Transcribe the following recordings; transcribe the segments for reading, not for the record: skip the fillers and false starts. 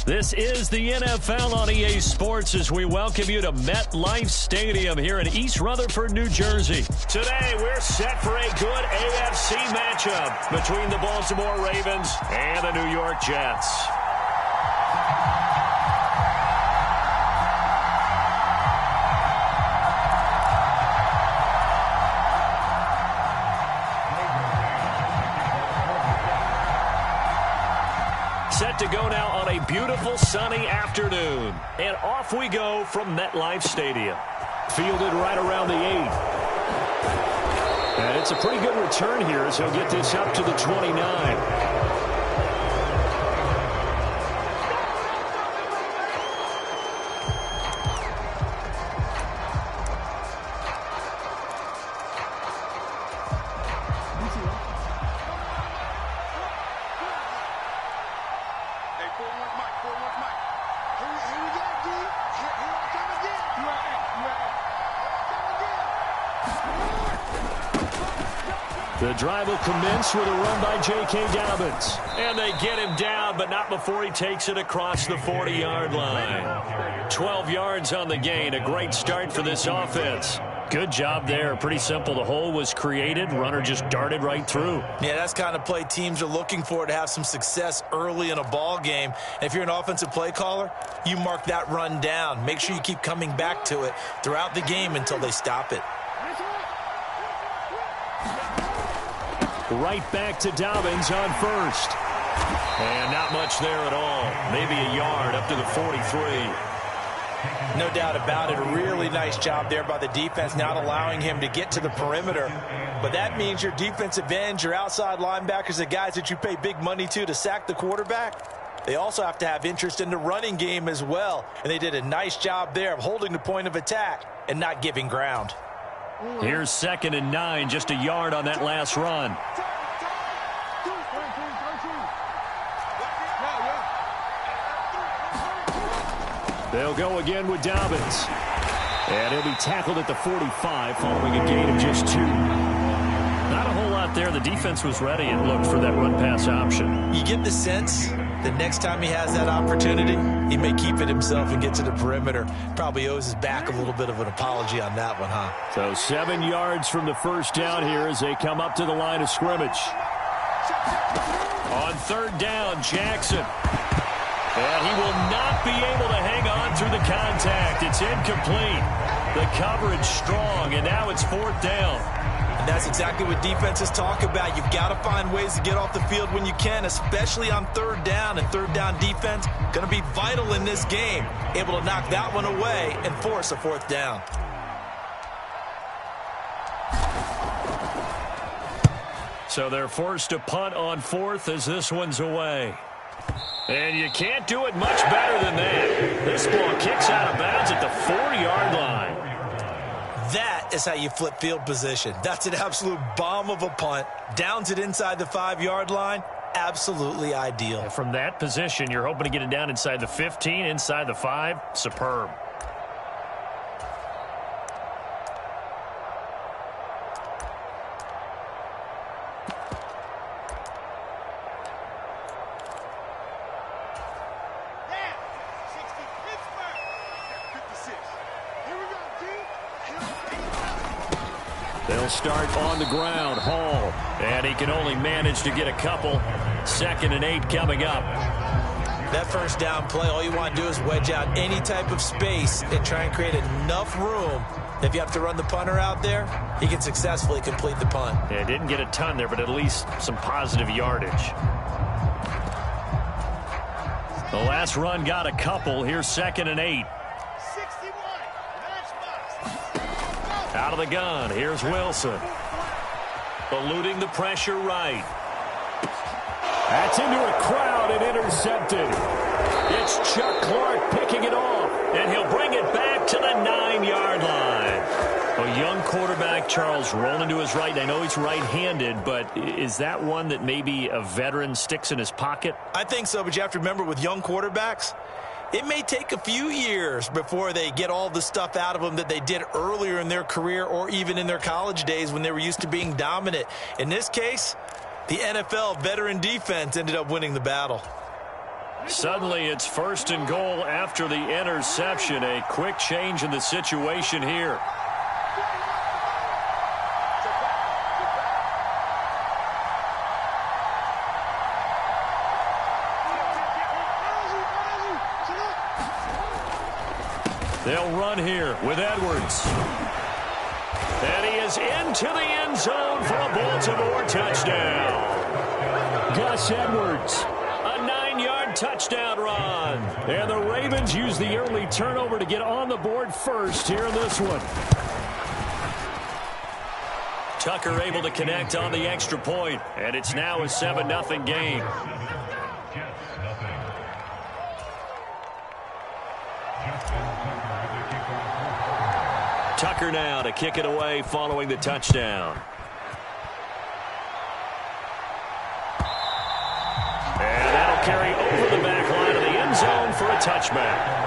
This is the NFL on EA Sports as we welcome you to MetLife Stadium here in East Rutherford, New Jersey. Today, we're set for a good AFC matchup between the Baltimore Ravens and the New York Jets. Set to go now on a beautiful sunny afternoon. And off we go from MetLife Stadium. Fielded right around the 8. And it's a pretty good return here as he'll get this up to the 29. The drive will commence with a run by J.K. Dobbins. And they get him down, but not before he takes it across the 40-yard line. 12 yards on the gain. A great start for this offense. Good job there. Pretty simple. The hole was created. Runner just darted right through. Yeah, that's kind of play teams are looking for to have some success early in a ball game. And if you're an offensive play caller, you mark that run down. Make sure you keep coming back to it throughout the game until they stop it. Right back to Dobbins on first. And not much there at all. Maybe a yard up to the 43. No doubt about it. A really nice job there by the defense, not allowing him to get to the perimeter. But that means your defensive ends, your outside linebackers, the guys that you pay big money to sack the quarterback, they also have to have interest in the running game as well. And they did a nice job there of holding the point of attack and not giving ground. Here's 2nd and 9, just a yard on that last run. They'll go again with Dobbins. And he'll be tackled at the 45 following a gain of just 2. Not a whole lot there. The defense was ready and looked for that run-pass option. You get the sense that next time he has that opportunity, he may keep it himself and get to the perimeter. Probably owes his back a little bit of an apology on that one, huh? So 7 yards from the first down here as they come up to the line of scrimmage. On 3rd down, Jackson. And he will not be able to hang on through the contact. It's incomplete. The coverage strong, and now it's 4th down. And that's exactly what defenses talk about. You've got to find ways to get off the field when you can, especially on 3rd down. And 3rd down defense going to be vital in this game. Able to knock that one away and force a 4th down. So they're forced to punt on 4th as this one's away. And you can't do it much better than that. This ball kicks out of bounds at the 40-yard line. That is how you flip field position. That's an absolute bomb of a punt. Downs it inside the 5-yard line. Absolutely ideal. And from that position, you're hoping to get it down inside the 15, inside the 5. Superb. They'll start on the ground. Hall. And he can only manage to get a couple. 2nd and 8 coming up. That first down play, all you want to do is wedge out any type of space and try and create enough room. If you have to run the punter out there, he can successfully complete the punt. Yeah, didn't get a ton there, but at least some positive yardage. The last run got a couple. Here's 2nd and 8. Out of the gun, here's Wilson. Eluding the pressure right. That's into a crowd and intercepted. It's Chuck Clark picking it off, and he'll bring it back to the 9-yard line. A young quarterback, Charles, rolling to his right. I know he's right-handed, but is that one that maybe a veteran sticks in his pocket? I think so, but you have to remember with young quarterbacks, it may take a few years before they get all the stuff out of them that they did earlier in their career or even in their college days when they were used to being dominant. In this case, The NFL veteran defense ended up winning the battle. Suddenly, it's 1st and goal after the interception. A quick change in the situation here. They'll run here with Edwards. And he is into the end zone for a Baltimore touchdown. Gus Edwards. A 9-yard touchdown run. And the Ravens use the early turnover to get on the board first here in this one. Tucker able to connect on the extra point, and it's now a 7-0 game. Tucker now to kick it away following the touchdown. And that'll carry over the back line of the end zone for a touchback.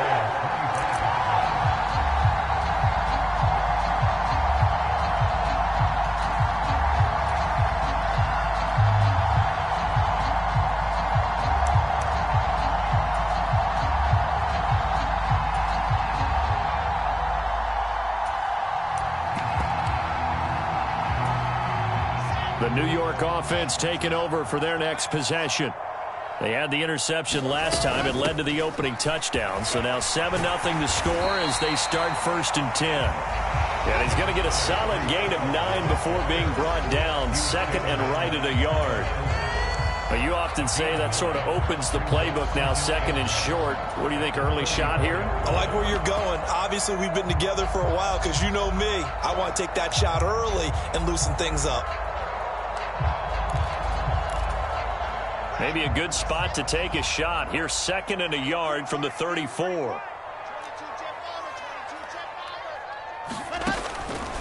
The New York offense taking over for their next possession. They had the interception last time. It led to the opening touchdown. So now 7-0 to score as they start 1st and 10. And he's going to get a solid gain of 9 before being brought down. 2nd and right at a yard. But you often say that sort of opens the playbook now, 2nd and short. What do you think, early shot here? I like where you're going. Obviously, we've been together for a while because you know me. I want to take that shot early and loosen things up. Maybe a good spot to take a shot. Here's 2nd and a yard from the 34.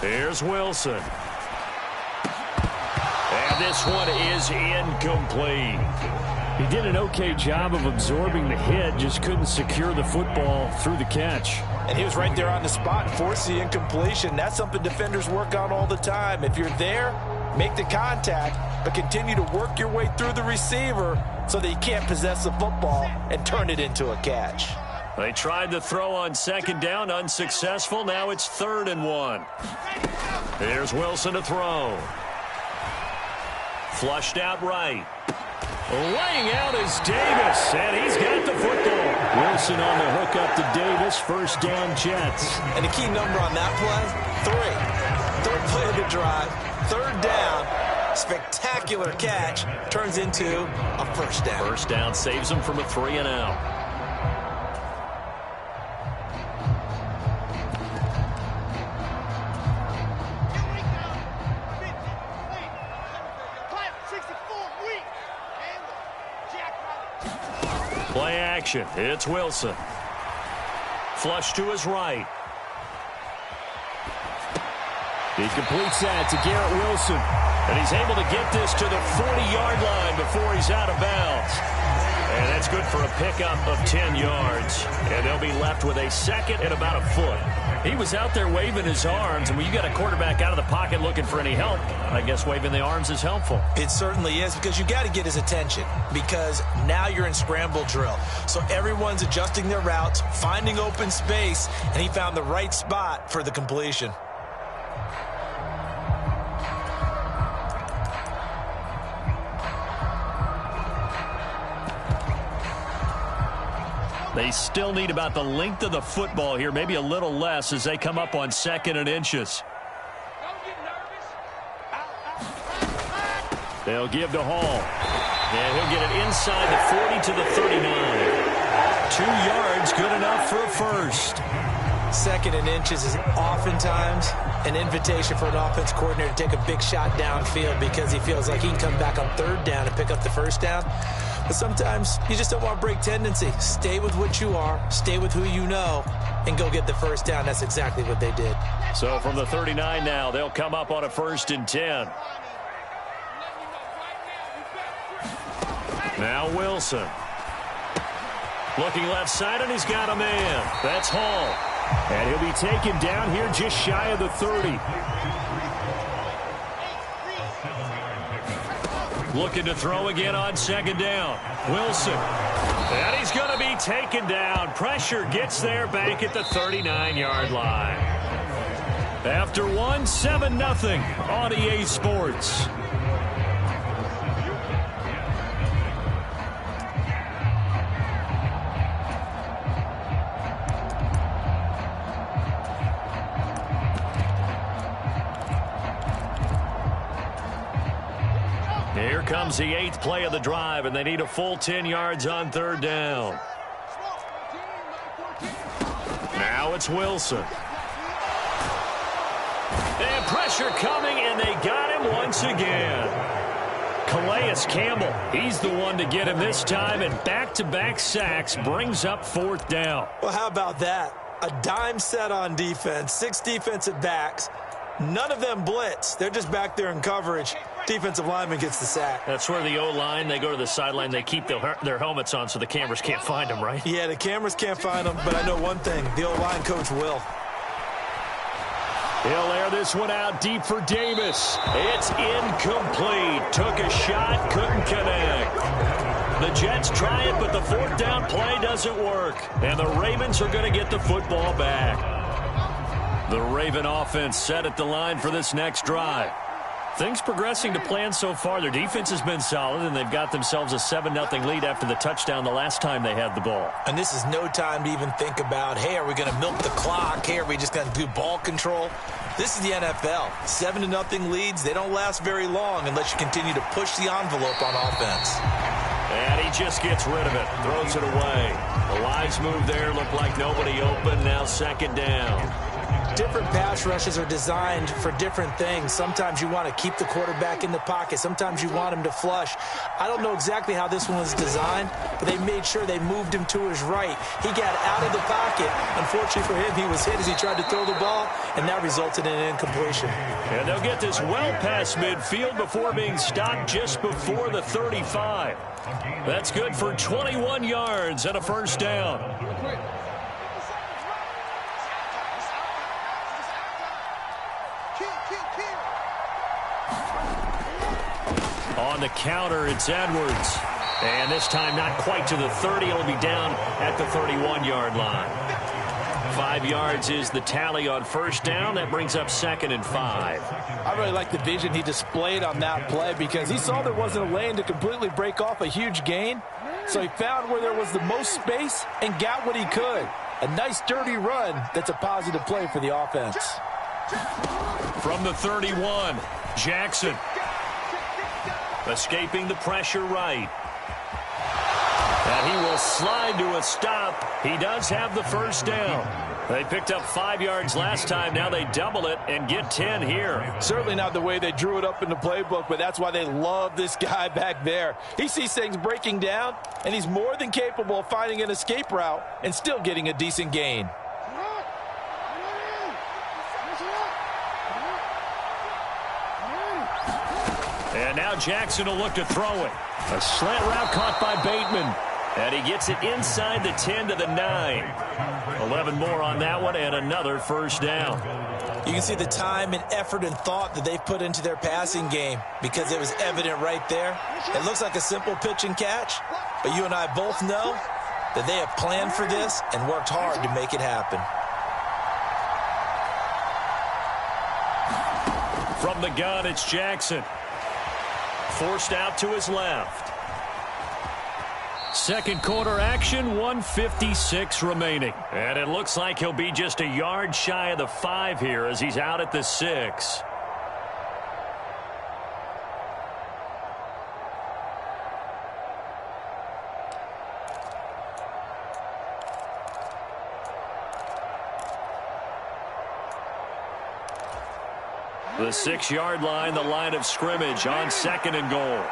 Here's Wilson. And this one is incomplete. He did an okay job of absorbing the hit, just couldn't secure the football through the catch. And he was right there on the spot, forced the incompletion. That's something defenders work on all the time. If you're there, make the contact, but continue to work your way through the receiver so that you can't possess the football and turn it into a catch. They tried to throw on 2nd down, unsuccessful. Now it's 3rd and 1. Here's Wilson to throw. Flushed out right. Laying out is Davis, and he's got the football. Wilson on the hook up to Davis. 1st down, Jets. And the key number on that play, 3. 3rd play of the drive, 3rd down. Spectacular catch turns into a 1st down. 1st down saves him from a 3 and out. Play action. It's Wilson. Flush to his right. He completes that to Garrett Wilson. And he's able to get this to the 40-yard line before he's out of bounds. And that's good for a pickup of 10 yards. And they'll be left with a 2nd and about a foot. He was out there waving his arms, and when you got a quarterback out of the pocket looking for any help, I guess waving the arms is helpful. It certainly is, because you got to get his attention, because now you're in scramble drill. So everyone's adjusting their routes, finding open space, and he found the right spot for the completion. They still need about the length of the football here, maybe a little less as they come up on 2nd and inches. They'll give to Hall. And he'll get it inside the 40 to the 39. 2 yards, good enough for a 1st. 2nd and inches is oftentimes an invitation for an offense coordinator to take a big shot downfield because he feels like he can come back on 3rd down and pick up the 1st down. But sometimes you just don't want to break tendency. Stay with what you are, stay with who you know, and go get the 1st down. That's exactly what they did. So from the 39 now, they'll come up on a 1st and 10. Now Wilson. Looking left side, and he's got a man. That's Hall. And he'll be taken down here just shy of the 30. Looking to throw again on second down. Wilson. And he's going to be taken down. Pressure gets there back at the 39-yard line. After one, 7-0 on EA Sports. Here comes the 8th play of the drive, and they need a full 10 yards on third down. Now it's Wilson. And pressure coming, and they got him once again. Calais Campbell, he's the one to get him this time, and back-to-back sacks brings up fourth down. Well, how about that? A dime set on defense, 6 defensive backs. None of them blitz. They're just back there in coverage. Defensive lineman gets the sack. That's where the O-line, they go to the sideline, they keep their helmets on so the cameras can't find them, right? Yeah, the cameras can't find them, but I know one thing. The O-line coach will. He'll air this one out deep for Davis. It's incomplete. Took a shot, couldn't connect. The Jets try it, but the fourth down play doesn't work. And the Ravens are going to get the football back. The Raven offense set at the line for this next drive. Things progressing to plan so far. Their defense has been solid, and they've got themselves a 7-0 lead after the touchdown the last time they had the ball. And this is no time to even think about, hey, are we going to milk the clock? Hey, are we just going to do ball control? This is the NFL. 7-0 leads, they don't last very long unless you continue to push the envelope on offense. And he just gets rid of it, throws it away. The Lions move there, look like nobody open, now second down. Different pass rushes are designed for different things. Sometimes you want to keep the quarterback in the pocket. Sometimes you want him to flush. I don't know exactly how this one was designed, but they made sure they moved him to his right. He got out of the pocket. Unfortunately for him, he was hit as he tried to throw the ball, and that resulted in an incompletion. And they'll get this well past midfield before being stopped just before the 35. That's good for 21 yards and a first down. On the counter, it's Edwards. And this time not quite to the 30. He'll be down at the 31-yard line. 5 yards is the tally on first down. That brings up 2nd and 5. I really like the vision he displayed on that play because he saw there wasn't a lane to completely break off a huge gain. So he found where there was the most space and got what he could. A nice, dirty run that's a positive play for the offense. From the 31, Jackson. Escaping the pressure right. And he will slide to a stop. He does have the first down. They picked up 5 yards last time. Now they double it and get 10 here. Certainly not the way they drew it up in the playbook, but that's why they love this guy back there. He sees things breaking down, and he's more than capable of finding an escape route and still getting a decent gain. And now Jackson will look to throw it. A slant route caught by Bateman. And he gets it inside the 10 to the 9. 11 more on that one and another first down. You can see the time and effort and thought that they've put into their passing game because it was evident right there. It looks like a simple pitch and catch, but you and I both know that they have planned for this and worked hard to make it happen. From the gun, it's Jackson. Forced out to his left. Second quarter action, 1:56 remaining. And it looks like he'll be just a yard shy of the 5 here as he's out at the 6. The 6-yard line, the line of scrimmage on 2nd and goal.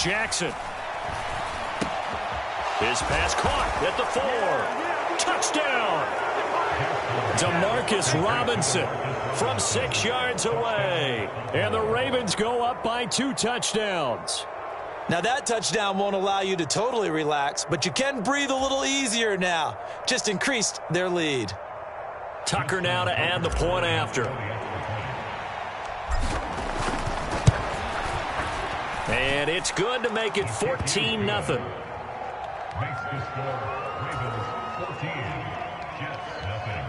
Jackson. His pass caught at the 4. Touchdown. DeMarcus Robinson from 6 yards away. And the Ravens go up by 2 touchdowns. Now that touchdown won't allow you to totally relax, but you can breathe a little easier now. Just increased their lead. Tucker now to add the point after. And it's good to make it 14-0. Makes the score Ravens 14, Jets nothing.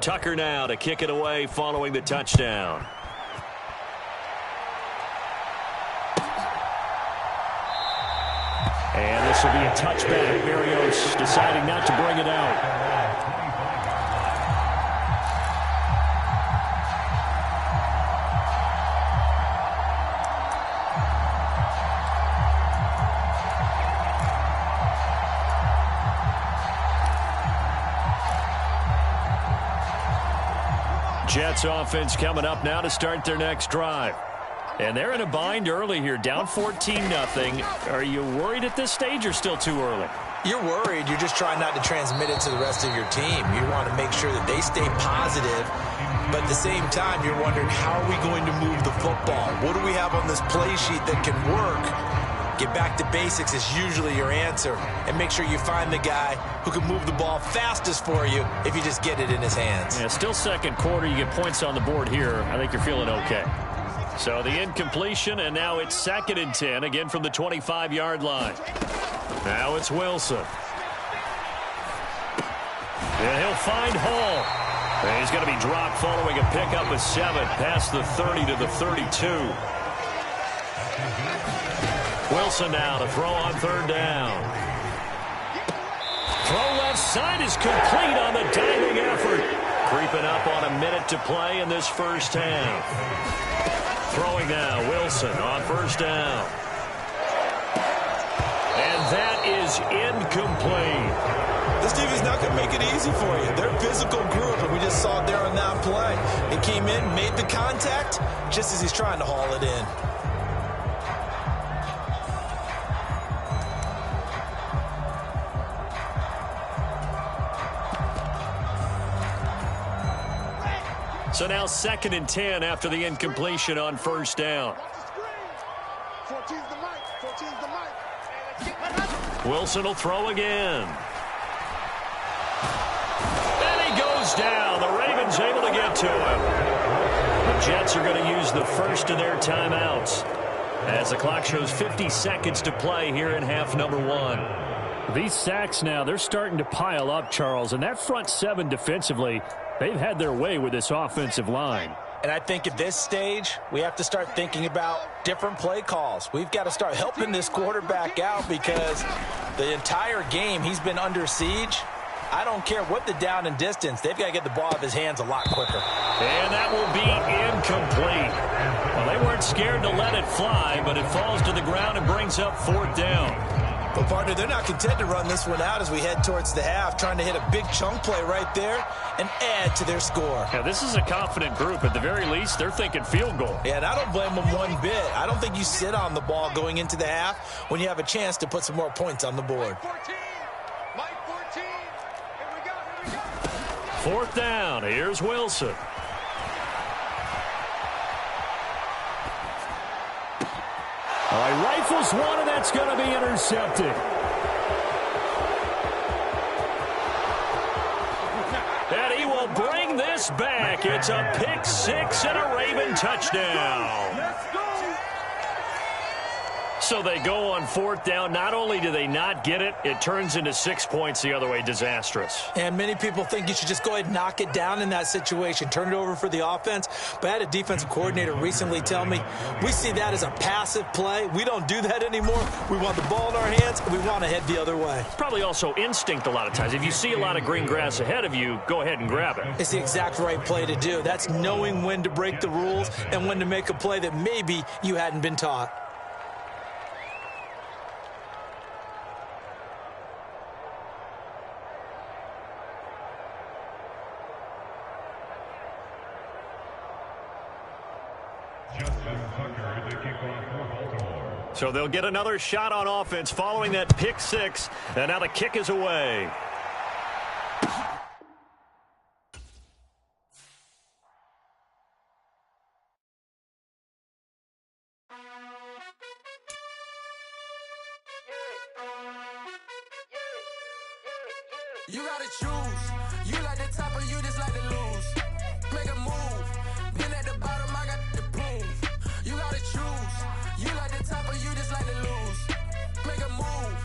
Tucker now to kick it away following the touchdown. And this will be a touchback. Berrios deciding not to bring it out. Jets offense coming up now to start their next drive. And they're in a bind early here, down 14-0. Are you worried at this stage or still too early? You're worried. You're just trying not to transmit it to the rest of your team. You want to make sure that they stay positive, but at the same time, you're wondering, how are we going to move the football? What do we have on this play sheet that can work? Get back to basics is usually your answer, and make sure you find the guy who can move the ball fastest for you if you just get it in his hands. Yeah, still second quarter. You get points on the board here. I think you're feeling okay. So the incompletion, and now it's 2nd and 10, again from the 25-yard line. Now it's Wilson. And he'll find Hall. And he's going to be dropped following a pickup of 7 past the 30 to the 32. Wilson now to throw on 3rd down. Throw left side is complete on the diving effort. Creeping up on a minute to play in this first half. Throwing now, Wilson on 1st down. And that is incomplete. This team is not going to make it easy for you. They're a physical group, and we just saw it there on that play. It came in, made the contact, just as he's trying to haul it in. So now 2nd and 10 after the incompletion on 1st down. Wilson will throw again. And he goes down. The Ravens able to get to him. The Jets are going to use the first of their timeouts as the clock shows 50 seconds to play here in half number 1. These sacks now, they're starting to pile up, Charles, and that front 7 defensively, they've had their way with this offensive line. And I think at this stage, we have to start thinking about different play calls. We've got to start helping this quarterback out because the entire game he's been under siege. I don't care what the down and distance. They've got to get the ball out of his hands a lot quicker. And that will be incomplete. Well, they weren't scared to let it fly, but it falls to the ground and brings up 4th down. Well, partner, they're not content to run this one out as we head towards the half, trying to hit a big chunk play right there and add to their score. Yeah, this is a confident group. At the very least, they're thinking field goal. Yeah, and I don't blame them one bit. I don't think you sit on the ball going into the half when you have a chance to put some more points on the board. 4th down. Here's Wilson. All right, rifles one, and that's going to be intercepted. And he will bring this back. It's a pick 6 and a Raven touchdown. So they go on 4th down. Not only do they not get it, it turns into 6 points the other way. Disastrous. And many people think you should just go ahead and knock it down in that situation. Turn it over for the offense. But I had a defensive coordinator recently tell me, we see that as a passive play. We don't do that anymore. We want the ball in our hands, and we want to head the other way. Probably also instinct a lot of times. If you see a lot of green grass ahead of you, go ahead and grab it. It's the exact right play to do. That's knowing when to break the rules and when to make a play that maybe you hadn't been taught. Justin Tucker to kickoff for Baltimore. So they'll get another shot on offense following that pick six. And now the kick is away. You gotta choose. You like the top or you just like to lose. Make a move. Been at the bottom, I got the proof. You gotta choose. You like the top or you just like to lose. Make a move.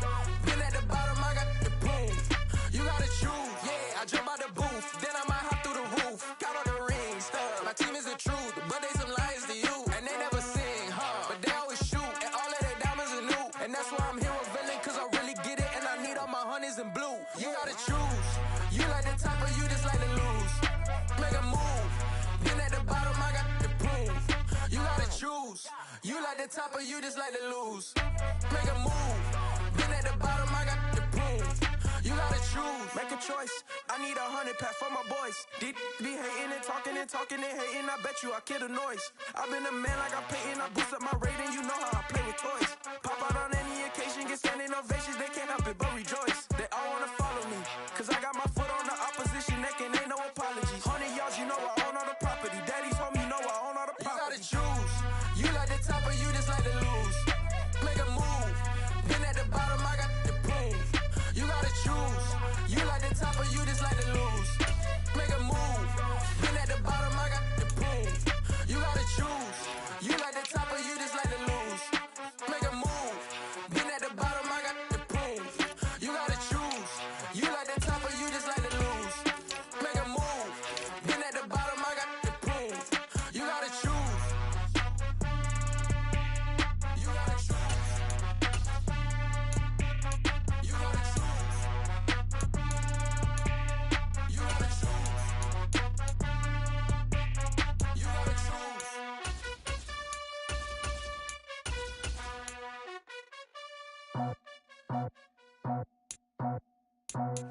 Been at the bottom, I got the proof. You gotta choose. Yeah, I jump out the booth. Then I might hop through the roof. Count on the rings, stuff. My team is the truth, but they some liars to you. And they never sing, but they always shoot. And all of their diamonds are new. And that's why I'm here with villain, cause I really get it. And I need all my honeys in blue. You gotta choose. You like the top or you just like to lose. Make a move. Been at the bottom, I got the proof. You gotta choose. You like the top or you just like to lose. Make a move. Been at the bottom, I got the proof. You gotta choose. Make a choice. I need 100 pack for my boys. Deep be hating and talking and hating. I bet you I kill the noise. I've been a man like I'm Peyton. I boost up my rating. You know how I play with toys. Pop out on any occasion, get standing ovations. They can't help it but rejoice. They all wanna follow me, cause I got my foot on the opposition neck and ain't no apologies. 100 yards, you know I own all the property. Daddy's home, you know I own all the property. You gotta choose. You like the top or you just like to lose. Make a move. Been at the bottom, I got the proof. You gotta choose. You like the top or you just like to lose. Make a move. Been at the bottom, I got the proof. You gotta choose. You like the top or you just like to lose. Make a move. Been at the bottom, I got the proof. You gotta choose. You like the top or you just like to lose. Make a move. Been at the bottom, I got the proof. You gotta choose. You gotta choose. You gotta choose. You gotta choose. You gotta choose.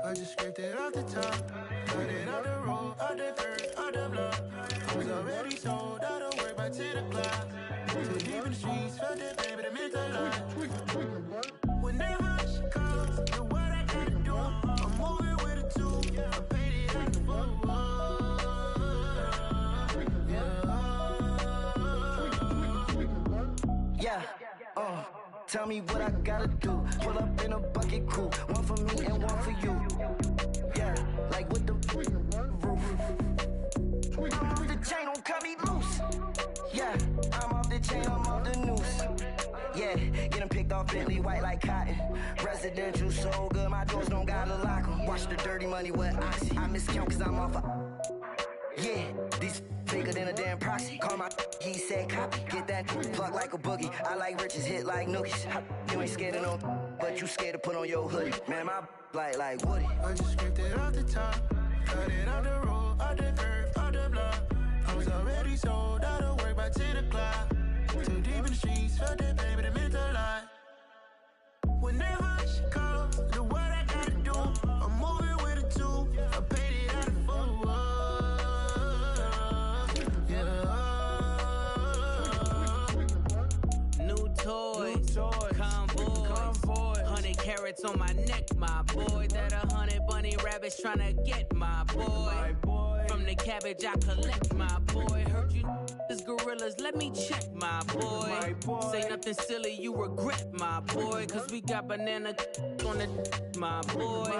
I just scraped it off the top, cut it out the road, out the dirt, out the block. I was already sold, out of work by 10 o'clock. Too deep in the streets, felt it, baby, the mental lie. Whenever she calls, do what I gotta do. I'm moving with a two, I paid it out the book. Yeah, tell me what I gotta do. Pull up in a bucket crew, one for me and one for you. Yeah, like with the roof. I'm off the chain, don't cut me loose. Yeah, I'm off the chain, I'm off the noose. Yeah, getting picked off Bentley white like cotton. Residential so good, my doors don't gotta lock 'em. Watch the dirty money with Oxy. I miscount cause I'm off yeah, these bigger than a damn proxy. Call my he said copy. Get that plug like a boogie. I like riches, hit like nookies. You ain't scared of no, but you scared to put on your hoodie. Man, my like Woody. I just scraped it off the top, cut it out the road, out the curve, out the block. I was already sold, out of work by 10 o'clock. Too deep in the streets, felt it, baby, the mental lie. Whenever she calls, do what I gotta do. I'm moving with a two, I paid it out of full. Toys, convoys, 100 carats on my neck, my boy. That 100 bunny rabbits tryna get my boy. From the cabbage I collect, my boy. Heard you this gorillas, let me check, my boy. Say nothing silly, you regret, my boy. Cause we got banana on the my boy.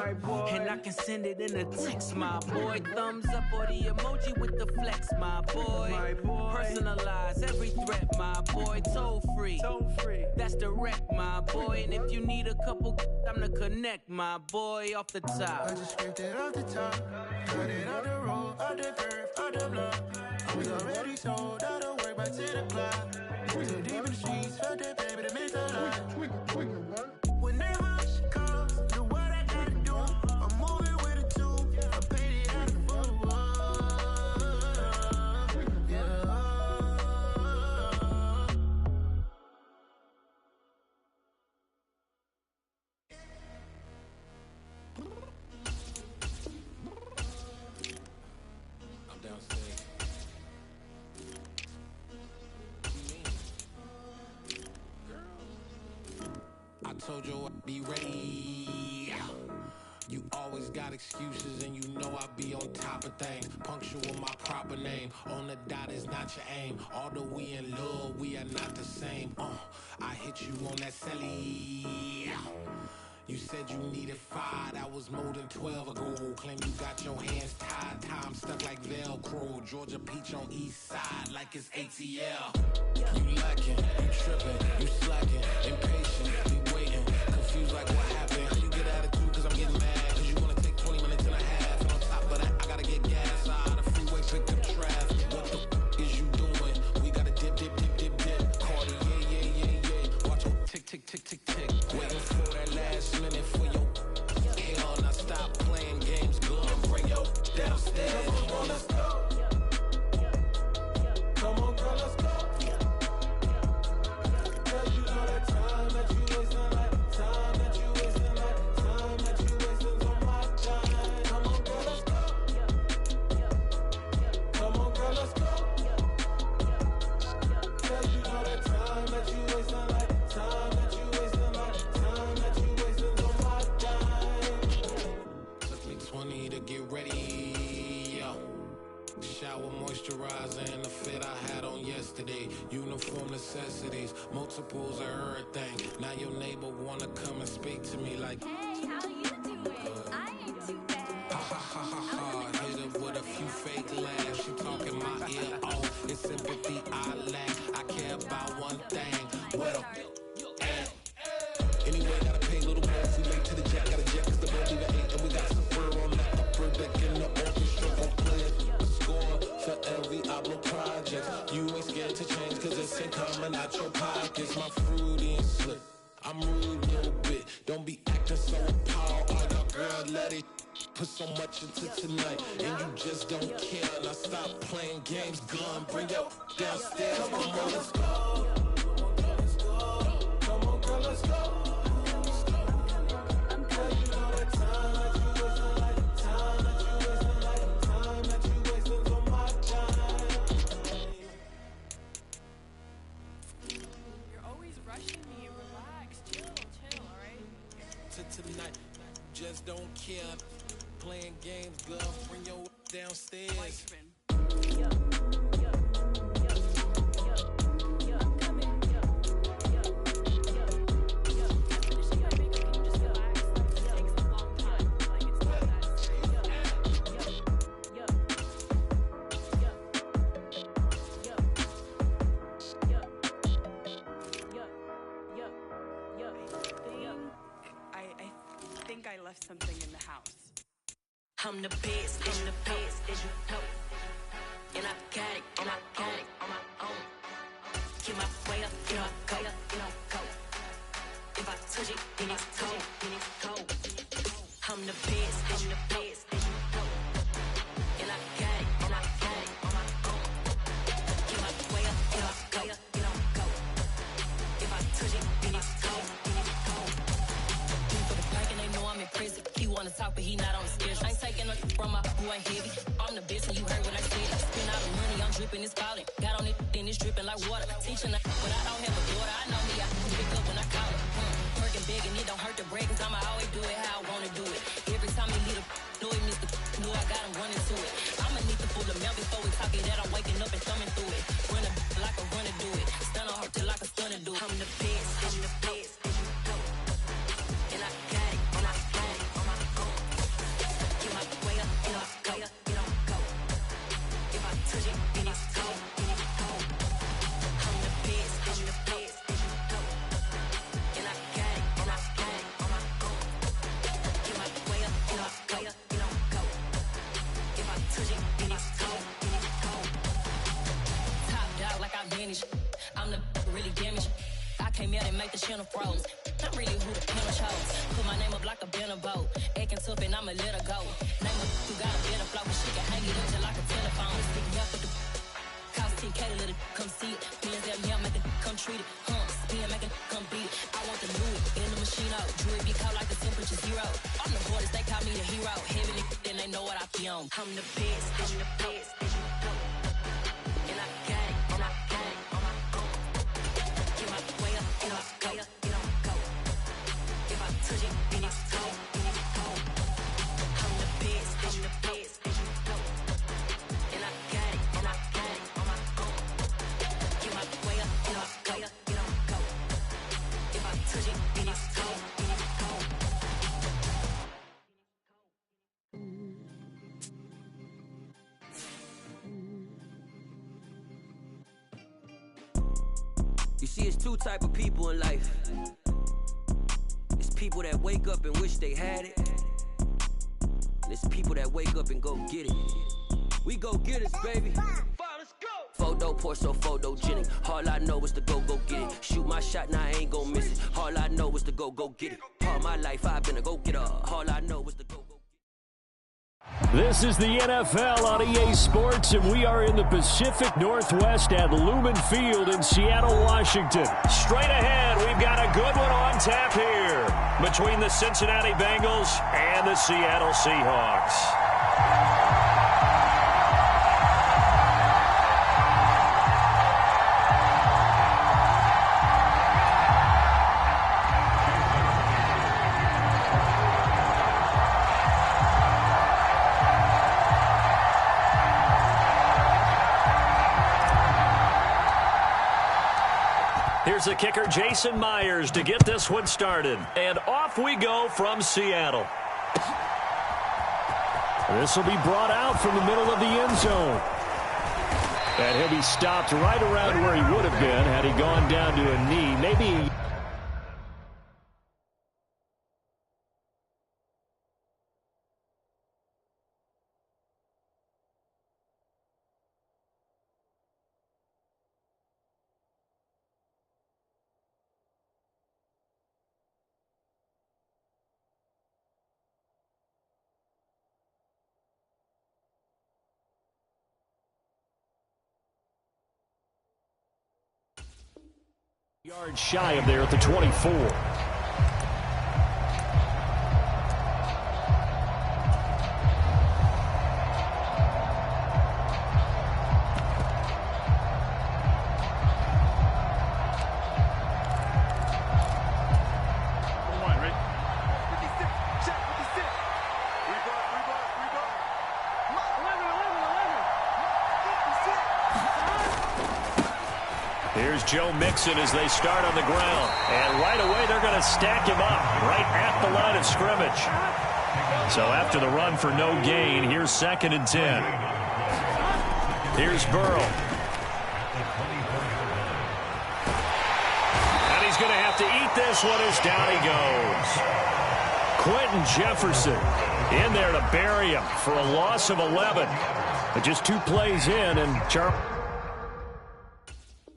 And I can send it in a text, my boy. Thumbs up or the emoji with the flex, my boy. Personalize every threat, my boy. Toll free. That's direct, my boy. And if you need a couple, I'm to connect, my boy, off the top. I just scraped it off the top, cut it out the road, out the curve, out the block. I was already sold, out of work by 10 o'clock. Too deep in the streets, felt it, baby, the mental lie. Whenever she calls, do what I gotta do. I'm moving with a two, I paid it out of full. told you I'd be ready. You always got excuses and you know I be on top of things. Punctual with my proper name. On the dot is not your aim. Although we in love, we are not the same. I hit you on that celly. You said you needed 5, that was more than 12 ago. Claim you got your hands tied, time stuck like Velcro. Georgia Peach on east side like it's ATL. You lacking, you tripping, you slacking, impatient, you waiting, confused like what happened. How you get attitude cause I'm getting mad, cause you wanna take 20 minutes and a half. And on top of that, I gotta get gas out of the freeway, pick up traffic. What the is you doing? We gotta dip, dip, dip, dip, dip. Cardi, yeah. Watch your tick, tick, tick, tick, tick. Waiting for that last minute for your hell. Now stop playing games, go and bring your downstairs. Come on, let's go. Come on, girl, let's go. Cause you know that time that you wasting, like time that you wasting, like time that you wasting on my time. Come on, girl, let's go. Come on, girl, let's go. Cause you know that time that you wasting, like time that you wasting, like time that you wasting on my time. Took me 20 to get ready, yo. Shower, moisturizer, and the fit I had on yesterday. Uniform necessities, multiples of everything. Now your neighbor wanna come and speak to me like, hey, how you doing? I ain't too bad. ha ha ha ha ha. Hit her with a few fake laughs. She talking my ear off. It's sympathy I lack. I care about one thing. What up? Anyway, gotta pay a little more. If we late to the jack, gotta jet cause the boat even ate. And we got some fur on that upper deck in the orchestra. Gon' play a score for every Ablo project. You ain't scared to change cause it's ain't coming out your pockets. My fruity and slick. I'm rude a little bit. Don't be acting so appalled. All y'all girl, let it put so much into tonight. And you just don't care. Now stop playing games. Gun, bring your downstairs. Come on, girl, let's go. Come on, girl, let's go. Tonight, just don't care. Playing games, girl. Bring your downstairs. I left something in the house. I'm the best, as you know. And I got it on my own. Get my way up, go. If I touch it, then it's cold. I'm the best, as you know. And I got it on my own. Get my way up, go. If I touch it, then it's cold. I'm in prison. He wanna talk, but he not on the schedule. I ain't taking no from my boy heavy. I'm the best, and you heard what I said. Spend all the money, I'm dripping, it's falling. Got on it, then it's dripping like water. Teaching her, but I don't have a daughter. I know me, I can pick up when I call her. Working big, and it don't hurt to break, cause I'ma always do it how I wanna do it. Every time he leave the know it, Mr. Know I got him running to it. I'ma need the full amount before we talk it that I'm waking up and thumbing through it. Run a like a runner do it. Stun on her till like a stunner do it. I'm the best, and I got it on my own. Get my way up, go. If I touch it, then it's cold. I'm the best, and I got it on my own. Get my way up, go. If I touch it, then it's cold. Top dog like I vanished. I'm the really damaged. I came out and make the channel froze. Not really who the panel chose. Put my name up like a banner boat. Acting tough and I'ma let her go. Name her who got a better flow. She can hang it up just like a telephone. Stick me up with the cost 10K to let it come see it. Millions at me, I make it come treat it. Spin, make it come beat it. I want the Louis in the machine out. Jewelry be cold like the temperature 0. I'm the hardest, they call me the hero. Heavy then they know what I be on. I'm the best, and I got it on my own. Get my way up, go. touch it, then it's gone. I'm the best, I'm the best, go. And I got it on my own. Get my way up, get on go. If I touch it, then it's gone. You see, it's two type of people in life. It's people that wake up and wish they had it. And it's people that wake up and go get it. We go get it, baby. Photo poor, so photogenic. All I know is to go get it. Shoot my shot, now I ain't gon' miss it. All I know is to go get it. All my life I've been a go-getter. All I know is to go. This is the NFL on EA Sports, and we are in the Pacific Northwest at Lumen Field in Seattle, Washington. Straight ahead, we've got a good one on tap here between the Cincinnati Bengals and the Seattle Seahawks. Here's the kicker, Jason Myers, to get this one started. And off we go from Seattle. This will be brought out from the middle of the end zone. And he'll be stopped right around where he would have been had he gone down to a knee. Maybe... yards shy of there at the 24. Here's Joe Mixon as they start on the ground. And right away, they're going to stack him up right at the line of scrimmage. So after the run for no gain, here's 2nd and 10. Here's Burrow. And he's going to have to eat this one as down he goes. Quentin Jefferson in there to bury him for a loss of 11. But just 2 plays in, and Charles...